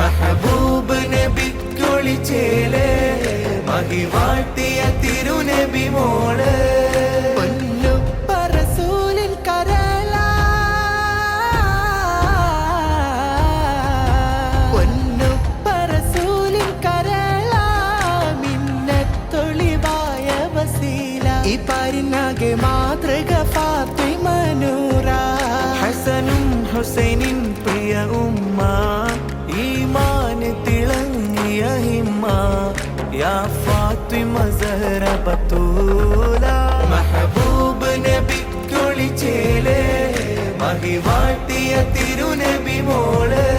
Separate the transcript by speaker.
Speaker 1: മെഹബൂബ് നബിക്കൊളിച്ചേല് മഹിവാഴ്ത്തിയ തിരുനബി മോള്
Speaker 2: മാതൃക ഫാത്തിമ നൂറ
Speaker 1: ഹസനും ഹുസൈനിൻ പ്രിയ ഉമ്മ ഈമാൻ തിളങ്ങിയ ഹിമ്മ യാ ഫാത്തിമ സഹറ ബത്തൂല മെഹബൂബ് നബിക്കൊളിച്ചേല് മഹിവാഴ്ത്തിയ തിരുനബി മോള്